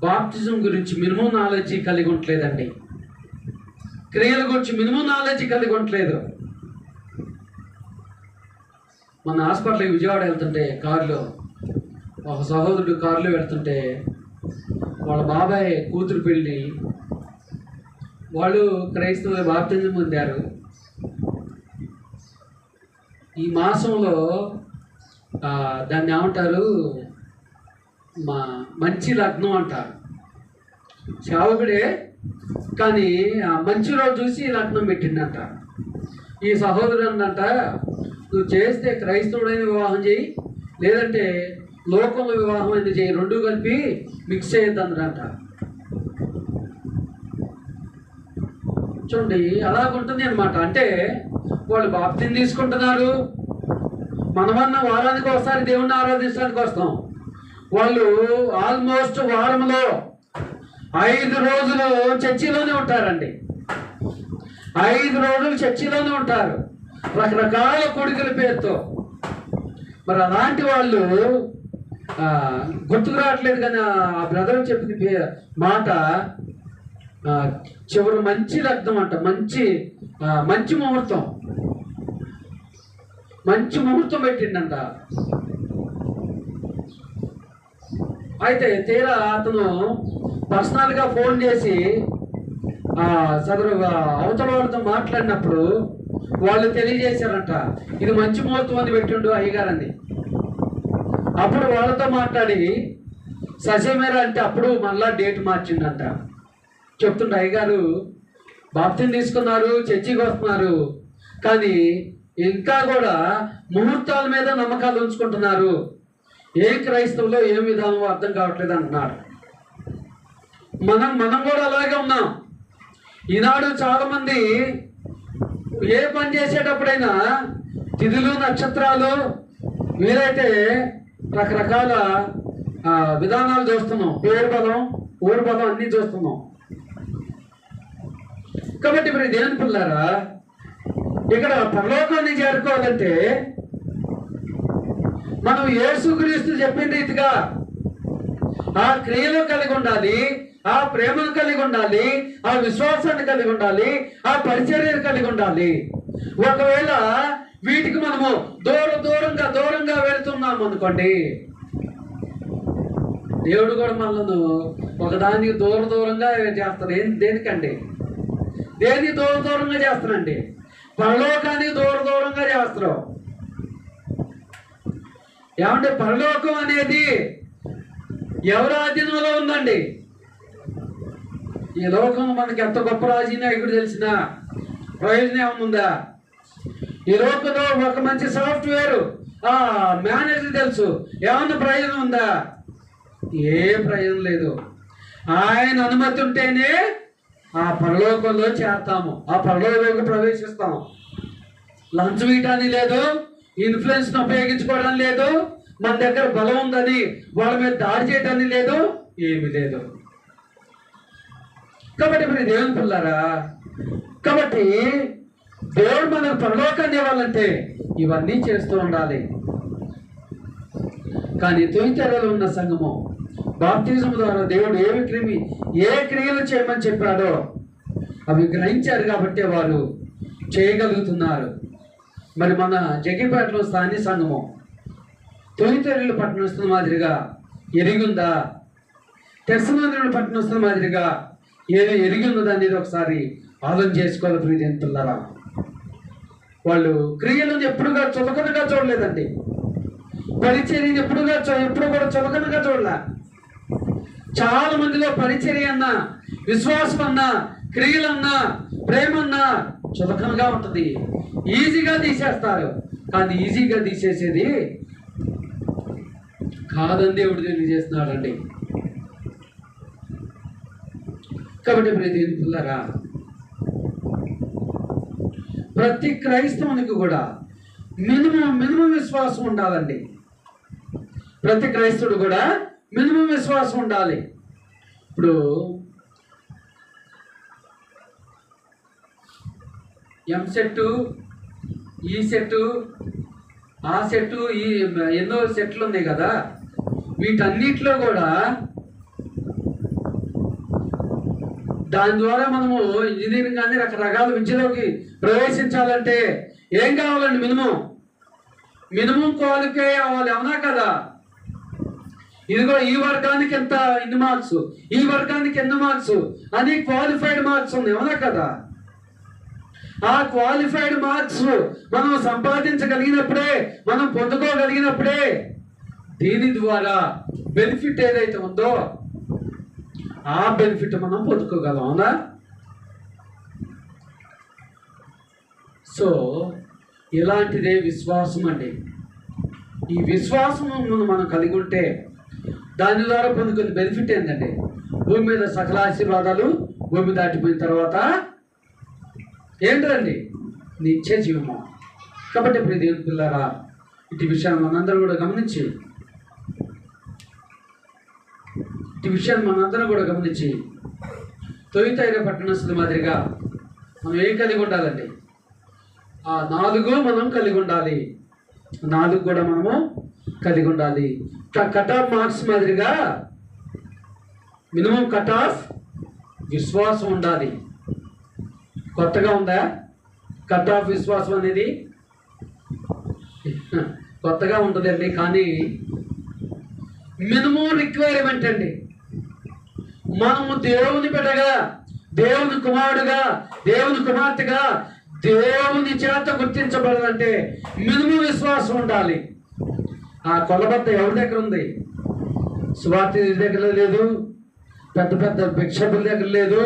బాప్టిజం గురించి మినిమం నాలెడ్జ్ కలిగి ఉండలేదండి, క్రియల గురించి మినిమం నాలెడ్జ్ కలిగి ఉండలేదు. మన హాస్పిటల్కి విజయవాడ వెళ్తుంటే కారులో ఒక సహోదరుడు కారులో వెళ్తుంటే వాళ్ళ బాబాయ్ కూతురు పెళ్ళి, వాళ్ళు క్రైస్తవులు బాప్తిజం పొందారు. ఈ మాసంలో దాన్ని ఏమంటారు, మంచి లగ్నం అంటారు. సేవకుడే కానీ ఆ మంచి రోజు చూసి లగ్నం పెట్టిండంట. ఈ సహోదరుడు అంట, నువ్వు చేస్తే క్రైస్తవుడైన వివాహం చేయి, లేదంటే లోకంలో వివాహం అయినా చేయి, రెండు కలిపి మిక్స్ చేయొద్దంట. చూడండి, అలాగుంటుంది అనమాట. అంటే వాళ్ళు బాప్తిజం తీసుకుంటున్నారు, మనమన్నా వారానికి ఒకసారి దేవుణ్ణి ఆరాధించడానికి వస్తాం. వాళ్ళు ఆల్మోస్ట్ వారంలో 5 రోజులు చర్చిలోనే ఉంటారండి, 5 రోజులు చర్చిలోనే ఉంటారు, రకరకాల కొడుకుల పేరుతో. మరి అలాంటి వాళ్ళు గుర్తుకు రావట్లేదు, కానీ ఆ బ్రదర్ చెప్పింది మాట చివరి మంచి లగ్నం అంట, మంచి ముహూర్తం పెట్టిండంట. అయితే తీరా అతను పర్సనల్గా ఫోన్ చేసి సదరు అవతల వాళ్ళతో మాట్లాడినప్పుడు వాళ్ళు తెలియజేశారంట, ఇది మంచి ముహూర్తం అని పెట్టిండు అయ్యగారని. అప్పుడు వాళ్ళతో మాట్లాడి ససేమేరా అంటే అప్పుడు మళ్ళా డేట్ మార్చిండంట. చెప్తుండే, అయ్యగారు బాప్తిజం తీసుకున్నారు, చర్చికి వస్తున్నారు, కానీ ఇంకా కూడా ముహూర్తాల మీద నమ్మకాలు ఉంచుకుంటున్నారు, ఏం క్రైస్తవులో ఏం విధానం అర్థం కావట్లేదు అంటున్నారు. మనం కూడా అలాగే ఉన్నాం. ఈనాడు చాలామంది ఏ పని చేసేటప్పుడైనా తిథులు నక్షత్రాలు వీరైతే రకరకాల విధానాలు చూస్తున్నాం, పేరు బలం, ఊరు బలం అన్నీ చూస్తున్నాం. కాబట్టి మరి దేవుని పిల్లారా, ఇక్కడ పరలోకాన్ని చేరుకోవాలంటే మనం యేసుక్రీస్తు చెప్పిన రీతిగా ఆ క్రియలు కలిగి ఉండాలి, ఆ ప్రేమను కలిగి ఉండాలి, ఆ విశ్వాసాన్ని కలిగి ఉండాలి, ఆ పరిచర్యను కలిగి ఉండాలి. ఒకవేళ వీటికి మనము దూరంగా వెళుతున్నాం అనుకోండి, దేవుడు కూడా మనల్ని ఒకదానికి దూరంగా చేస్తాడు. దేనికండి? దేనికి దూరంగా చేస్తానండి? పరలోకానికి దూరంగా చేస్తారు. ఏమంటే పరలోకం అనేది ఎవరి ఆధీనంలో ఉందండి? ఈ లోకం మనకి ఎంత గొప్ప రాజీనాయకుడు తెలిసినా ప్రయోజనం ఏముందా? ఈ లోకంలో ఒక మంచి సాఫ్ట్వేర్ మేనేజర్ తెలుసు, ఏమన్నా ప్రయోజనం ఉందా? ఏ ప్రయోజనం లేదు. ఆయన అనుమతి ఉంటేనే ఆ పరలోకంలో చేరతాము, ఆ పరలోకంలో ప్రవేశిస్తాము. లంచం ఇవ్వటానికి లేదు, ఇన్ఫ్లుయెన్స్ను ఉపయోగించుకోవడం లేదు, మన దగ్గర బలం ఉందని వాళ్ళ మీద దాడి చేయడానికి లేదు, ఏమీ లేదు. కాబట్టి మరి దేవుని పిల్లారా, కాబట్టి దేవుడు మనకు పరలోకాన్ని ఇవ్వాలంటే ఇవన్నీ చేస్తూ ఉండాలి. కానీ తొలితెరలో ఉన్న సంఘము బాప్తిజం ద్వారా దేవుడు ఏ క్రియలు చేయమని చెప్పాడో అవి గ్రహించారు కాబట్టి వారు చేయగలుగుతున్నారు. మరి మన జగిపేటలో స్థానిక సంఘము తొలితెరలు పట్టణస్తున్న మాదిరిగా ఎరిగిందా? తెరసమందిరుడు పట్టణస్తున్న మాదిరిగా ఏదో ఎరిగి ఉన్నదా అనేది ఒకసారి ఆలోచన చేసుకోవాలి. ప్రియమైన పిల్లరా, వాళ్ళు క్రియలను ఎప్పుడుగా చులకనగా చూడలేదండి. పరిచర్యను ఎప్పుడు కూడా చులకనగా చూడలే. చాలా మందిలో పరిచర్య అన్నా, విశ్వాసం అన్నా, క్రియలన్నా, ప్రేమన్నా చులకనగా ఉంటుంది. ఈజీగా తీసేస్తారు. కానీ ఈజీగా తీసేసేది కాదని దేవుడు తెలియజేస్తున్నాడండి. కాబట్టి ప్రియమైన పిల్లరా, ప్రతి క్రైస్తవునికి కూడా మినిమం విశ్వాసం ఉండాలండి. ప్రతి క్రైస్తవుడు కూడా మినిమం విశ్వాసం ఉండాలి. ఇప్పుడు ఎంసెట్, ఈ సెట్, ఆ సెట్, ఈ ఎన్నో సెట్లు ఉన్నాయి కదా, వీటన్నిటిలో కూడా దాని ద్వారా మనము ఇంజనీరింగ్ కానీ రకరకాల విద్యలోకి ప్రవేశించాలంటే ఏం కావాలండి? మినిమం క్వాలిఫై అవ్వాలి, అవునా కదా? ఇదిగో ఈ వర్గానికి ఇన్ని మార్క్స్, ఈ వర్గానికి ఎన్ని మార్క్స్ అని క్వాలిఫైడ్ మార్క్స్ ఉన్నాయి, అవునా కదా? ఆ క్వాలిఫైడ్ మార్క్స్ మనం సంపాదించగలిగినప్పుడే, మనం పొందుకోగలిగినప్పుడే దీని ద్వారా బెనిఫిట్ ఏదైతే ఉందో ఆ బెనిఫిట్ మనం పొందుకోగలం, అవునా? సో ఇలాంటిదే విశ్వాసం అండి. ఈ విశ్వాసం మనం కలిగి ఉంటే దాని ద్వారా పొందుకునే బెనిఫిట్ ఏంటంటే భూమి మీద సకల ఆశీర్వాదాలు భూమి దాటిపోయిన తర్వాత ఏంటండి? నిత్య జీవము. కాబట్టి ప్రియ దేవుని పిల్లరా, ఇటు విషయాన్ని మనందరం కూడా గమనించి తొలితైర పట్టణస్తుల మాదిరిగా మనం ఏం కలిగి ఉండాలండి? ఆ 4 మనం కలిగి ఉండాలి. 4 కూడా మనము కలిగి ఉండాలి. కట్ ఆఫ్ మార్క్స్ మాదిరిగా మినిమం కట్ ఆఫ్ విశ్వాసం ఉండాలి. కొత్తగా ఉందా కట్ ఆఫ్ విశ్వాసం అనేది? కొత్తగా ఉంటుందండి. కానీ మినిమం రిక్వైర్మెంట్ అండి. మనము దేవుని బిడ్డగా, దేవుని కుమారుడుగా, దేవుని కుమార్తెగా, దేవుని చేత గుర్తించబడాలంటే మినిమం విశ్వాసం ఉండాలి. ఆ కొలబద్ద ఎవరి దగ్గర ఉంది? సువార్తి దగ్గర లేదు, పెద్ద పెద్ద భిక్షకుల దగ్గర లేదు,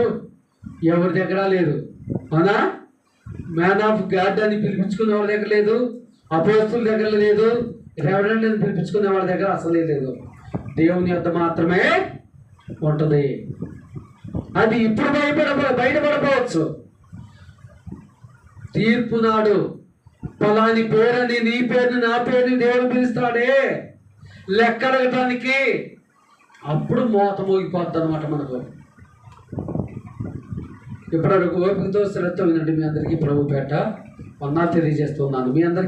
ఎవరి దగ్గర లేదు, అవునా? మ్యాన్ ఆఫ్ గాడ్ అని పిలిపించుకునే వాళ్ళ దగ్గర లేదు, అపోస్తుల దగ్గర లేదు, రెవరెండ్ అని పిలిపించుకునే వాళ్ళ దగ్గర అసలే లేదు. దేవుని యొద్ద మాత్రమే ఉంటుంది. అది ఇప్పుడు బయటపడపోవచ్చు, తీర్పు నాడు పలాని పేరని, నీ పేరుని, నా పేరుని దేవుడు పిలుస్తాడే లెక్క అడగటానికి, అప్పుడు మోత మోగిపోద్ది అనమాట మనకు. ఇప్పటివరకు ఓపికతో శ్రద్ధ వినండి. మీ అందరికీ ప్రభు పేట వందనాలు తెలియజేస్తున్నాను. మీ అందరికీ